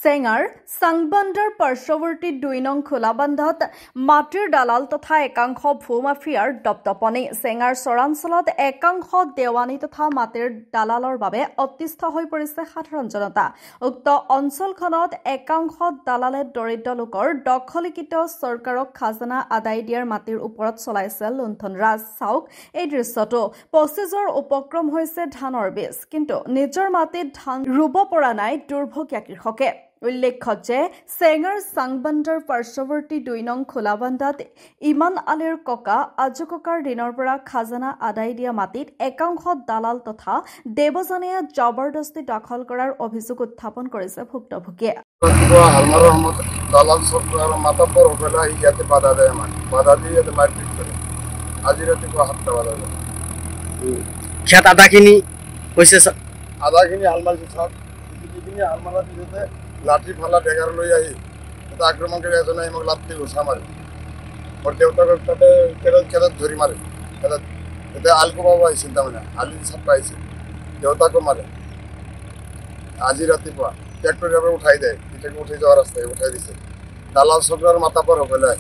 চেঙাৰ চাংবান্দাৰ পাৰ্শ্বৱৰ্তী ২ নং খোলাবান্ধাত মাটিৰ দালাল তথা একাংশ ভূমাফিয়াৰ দপদপনি। চেঙাৰ চৰাঞ্চলত একাংশ দেৱানী তথা মাটিৰ দালালৰ বাবে অতিষ্ঠ হৈ পৰিছে সাধাৰণ জনতা। উক্ত অঞ্চলখনত একাংশ দালালে দৰিদ্ৰ লোকৰ দখলীকৃত চৰকাৰক খাজানা আদায় দিয়াৰ মাটিৰ ওপৰত চলাইছে লুণ্ঠন ৰাজ। চাওক এই দৃশ্যটো। পচি যোৱাৰ উপক্ৰম হৈছে ধানৰ বীজ, কিন্তু নিজৰ মাটিত ধান ৰুব পৰা নাই দুৰ্ভগীয়া কৃষকে। উল্লেখ্য যে চেঙাৰ চাংবান্দাৰ পাৰ্শ্বৱৰ্তী ২ নং খোলাবান্ধাত ইমান আলীৰ ককা আজু ককাৰ দিনৰ পৰা খাজানা আদায় দিয়া মাটিত একাংশ দালাল তথা দেৱযানীয়ে জবৰদস্তি দখল কৰাৰ অভিযোগ উত্থাপন কৰিছে ভুক্তভোগীয়ে। দালাল চক্ৰ মাতাব্বৰ হলে ইয়াতে বাধা দেয়, বাধা দিয়ে ইয়াতে মাৰপিট কৰে। আজি ৰাতিপুৱা ৭টা বাজা খেত আধাখিনি হৈছে, আধাখিনি হালমাৰি চাওক, যিখিনি হালমাৰা দিছে লাঠি ফালা ডেগাৰ লৈ আহি এটা আক্ৰমণকাৰী এজনে মোক লাঠি ঘুচা মাৰে। মোৰ দেউতাকক তাতে কেৰাত ধৰি মাৰে। এতিয়া আলকো বাবু আহিছিল, তাৰমানে আলি চাপা আহিছিল, দেউতাকো মাৰে। আজি ৰাতিপুৱা ট্ৰেক্টৰ এবাৰ উঠাই দেয়, ইটাকে উঠাই যোৱা ৰাস্তায় উঠাই দিছে। দালাল চক্ৰৰ মাতাব্বৰ হ'বলৈ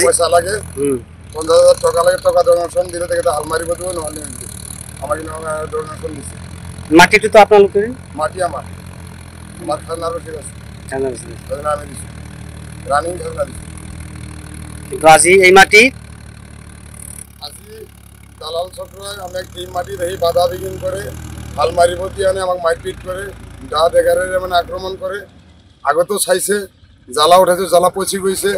পইচা লাগে, ৫০,০০০ টকা লাগে, টকা ডনেশ্যন দিলে তেখেতে হাল মাৰিব দিব, নহ'লে নিদিয়ে। আমাক ডনেশ্যন দিছে। মাটিটো আপোনালোকে? মাটি আমাৰ খাজনা ৰচিদ আছে, খাজনা আমি দিছোঁ, ৰানিং খাজনা দিছোঁ। কিন্তু আজি এই মাটি আজি দালাল চক্ৰই আমাক এই মাটিত আহি বাধা বিঘিনি কৰে, হাল মাৰিব দিয়ে আনে, আমাক মাৰপিট কৰে, দা ডেগাৰেৰে মানে আক্ৰমণ কৰে। আগতো চাইছে, জ্বালা উঠাইছে, জ্বালা পচি গৈছে,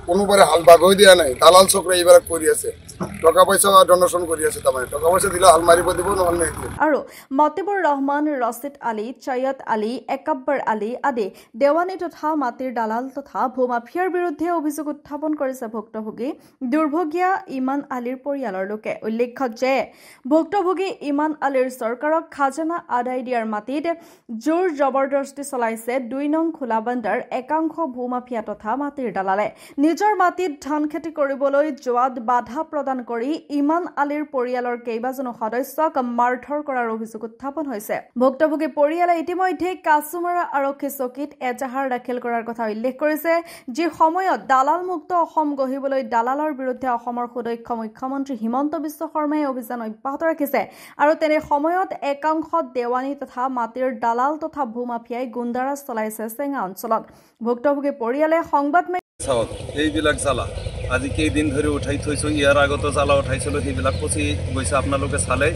কোনোবাৰে হাল বাগৈ দিয়া নাই। দালাল চক্ৰই এইবিলাক কৰি আছে, টকা পইচা ডনেশ্যন কৰি আছে। তাৰমানে টকা পইচা দিলে হাল মাৰিব দিব, নহ'লে নিদিয়ে। আৰু মতিবুৰ ৰহমান, ৰছিদ আলী, চৈয়দ আলী, একাব্বৰ আলী আদি দেৱানী তথা মাটিৰ দালাল তথা ভূমাফিয়াৰ বিৰুদ্ধে অভিযোগ উত্থাপন কৰিছে ভুক্তভোগী দুৰ্ভগীয়া ইমান আলীৰ পৰিয়ালৰ লোকে। উল্লেখ্য যে ভুক্তভোগী ইমান আলীৰ চৰকাৰক খাজানা আদায় দিয়াৰ মাটিত জোৰ জবৰদস্তি চলাইছে ২ নং খোলাবান্দাৰ একাংশ ভূমাফিয়া তথা মাটিৰ দালালে। নিজৰ মাটিত ধান খেতি কৰিবলৈ যোৱাত বাধা প্ৰদান কৰি ইমান আলীৰ পৰিয়ালৰ কেইবাজনো সদস্যক মাৰধৰ কৰাৰ অভিযোগ উত্থাপন হৈছে। ভুক্তভোগী পৰিয়ালে ইতিমধ্যে কাছুমাৰা আৰক্ষী চকীত এজাহাৰ দাখিল কৰাৰ কথা উল্লেখ কৰিছে, যি সময়ত দালাল মুক্ত অসম গঢ়িবলৈ দালালৰ বিৰুদ্ধে অসমৰ সুদক্ষ মুখ্যমন্ত্ৰী হিমন্ত বিশ্ব শৰ্মাই অভিযান অব্যাহত ৰাখিছে। আৰু তেনে সময়ত একাংশ দেৱানী তথা মাটিৰ দালাল তথা ভূমাফিয়াই গুণ্ডাৰাজ চলাইছে চেঙা অঞ্চলত। ভুক্তভোগী পৰিয়ালে সংবাদ এইবিলাক জ্বালা আজি কেইদিন ধৰি উঠাই থৈছোঁ, ইয়াৰ আগতো জ্বালা উঠাইছিলোঁ, সেইবিলাক পচি গৈছে। আপোনালোকে চালে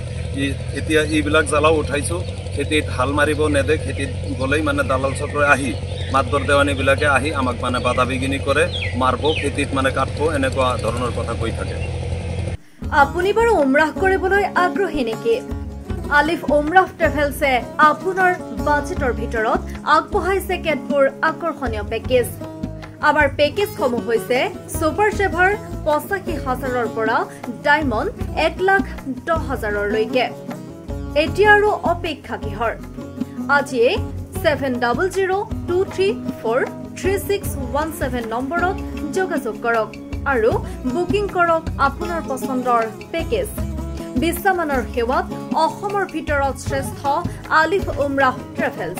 এতিয়া এইবিলাক জ্বালাও উঠাইছোঁ। খেতিত হাল মাৰিব নেদে, খেতিত গ'লেই মানে দালাল চক্ৰই আহি মাতবৰ দেৱানীবিলাকে আহি আমাক মানে বাধা বিঘিনি কৰে, মাৰিব, খেতিত মানে কাটব, এনেকুৱা ধৰণৰ কথা কৈ থাকে। আপুনি বাৰু উমৰাহ কৰিবলৈ আগ্ৰহী নেকি? আলিফ উমৰাহ ট্ৰেভেলছে আপোনাৰ বাজেটৰ ভিতৰত আগবঢ়াইছে কেতবোৰ আকৰ্ষণীয় পেকেজ। আমাৰ পেকেজসমূহ হৈছে ছুপাৰ ছেভাৰ ৮৫,০০০ৰ পৰা ডায়মণ্ড ১,১০,০০০লৈকে। এতিয়া আৰু অপেক্ষা কিহৰ? আজিয়ে 7002343617 নম্বৰত যোগাযোগ কৰক আৰু বুকিং কৰক আপোনাৰ পচন্দৰ পেকেজ। বিশ্বমানৰ সেৱাত অসমৰ ভিতৰত শ্ৰেষ্ঠ আলিফ উমৰাহ ট্ৰেভেলছ।